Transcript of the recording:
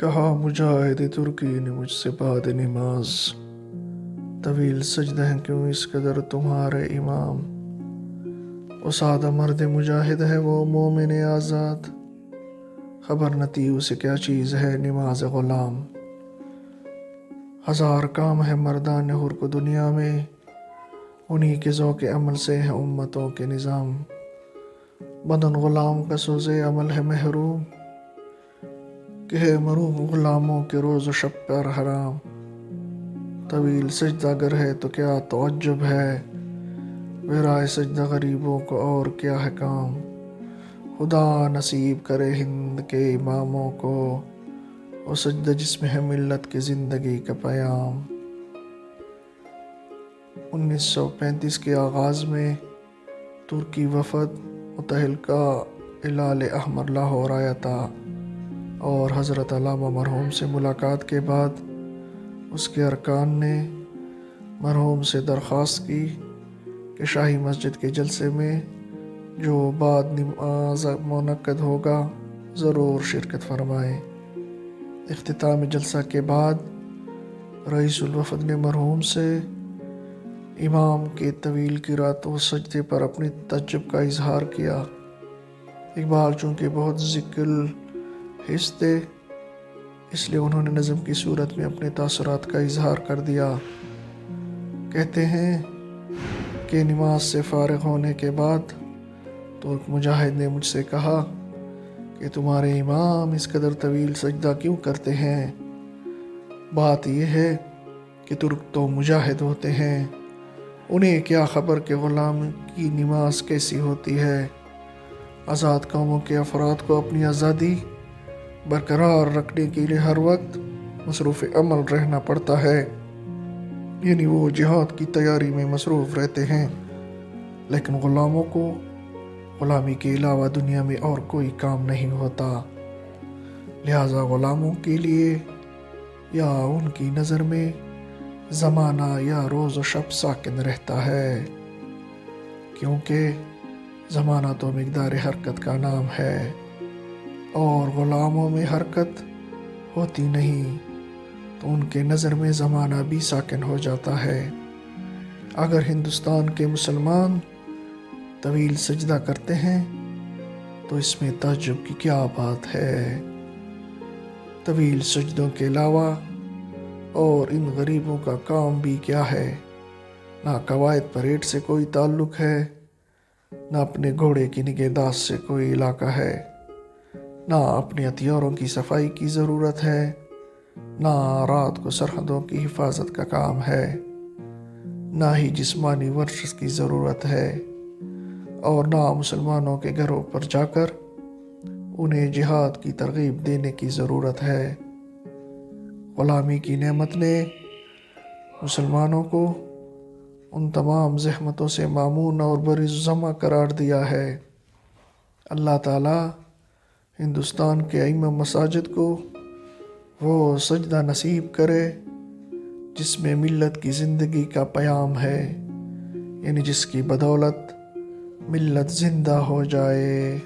کہا مجاہد ترکی نے مجھ سے بعد نماز، طویل سجدہ ہیں کیوں اس قدر تمہارے امام؟ وہ سادہ مرد مجاہد ہے وہ مومن آزاد، خبر نہ تھی اسے کیا چیز ہے نماز غلام۔ ہزار کام ہے مردان حر کو دنیا میں، انہی کے ذوق عمل سے ہے امتوں کے نظام۔ بدن غلام کا سوزے عمل ہے محروم، کہ ہے مروم غلاموں کے روز و شب پر حرام۔ طویل سجدہ اگر ہے تو کیا تعجب ہے، ورائے سجدہ غریبوں کو اور کیا ہے کام۔ خدا نصیب کرے ہند کے اماموں کو، وہ سجدہ جس میں ہے ملت کی زندگی کا پیام۔ 1935 کے آغاز میں ترکی وفد متحلقہ ہلال احمر لاہور آیا تھا، اور حضرت علامہ مرحوم سے ملاقات کے بعد اس کے ارکان نے مرحوم سے درخواست کی کہ شاہی مسجد کے جلسے میں جو بعد نماز منعقد ہوگا ضرور شرکت فرمائیں۔ اختتام جلسہ کے بعد رئیس الوفد نے مرحوم سے امام کے طویل قرات و سجدے پر اپنی تعجب کا اظہار کیا۔ اقبال چونکہ بہت ذکر حس تھے، اس لیے انہوں نے نظم کی صورت میں اپنے تاثرات کا اظہار کر دیا۔ کہتے ہیں کہ نماز سے فارغ ہونے کے بعد ترک مجاہد نے مجھ سے کہا کہ تمہارے امام اس قدر طویل سجدہ کیوں کرتے ہیں؟ بات یہ ہے کہ ترک تو مجاہد ہوتے ہیں، انہیں کیا خبر کہ غلام کی نماز کیسی ہوتی ہے۔ آزاد قوموں کے افراد کو اپنی آزادی برقرار رکھنے کے لیے ہر وقت مصروف عمل رہنا پڑتا ہے، یعنی وہ جہاد کی تیاری میں مصروف رہتے ہیں، لیکن غلاموں کو غلامی کے علاوہ دنیا میں اور کوئی کام نہیں ہوتا۔ لہٰذا غلاموں کے لیے یا ان کی نظر میں زمانہ یا روز و شب ساکن رہتا ہے، کیونکہ زمانہ تو مقدار حرکت کا نام ہے اور غلاموں میں حرکت ہوتی نہیں، تو ان کے نظر میں زمانہ بھی ساکن ہو جاتا ہے۔ اگر ہندوستان کے مسلمان طویل سجدہ کرتے ہیں تو اس میں تعجب کی کیا بات ہے؟ طویل سجدوں کے علاوہ اور ان غریبوں کا کام بھی کیا ہے؟ نہ قواعد پریڈ سے کوئی تعلق ہے، نہ اپنے گھوڑے کی نگہداشت سے کوئی علاقہ ہے، نہ اپنے ہتھیاروں کی صفائی کی ضرورت ہے، نہ رات کو سرحدوں کی حفاظت کا کام ہے، نہ ہی جسمانی ورزش کی ضرورت ہے، اور نہ مسلمانوں کے گھروں پر جا کر انہیں جہاد کی ترغیب دینے کی ضرورت ہے۔ غلامی کی نعمت نے مسلمانوں کو ان تمام زحمتوں سے مامون اور بر الذمہ قرار دیا ہے۔ اللہ تعالیٰ ہندوستان کے ائمہ مساجد کو وہ سجدہ نصیب کرے جس میں ملت کی زندگی کا پیام ہے، یعنی جس کی بدولت ملت زندہ ہو جائے۔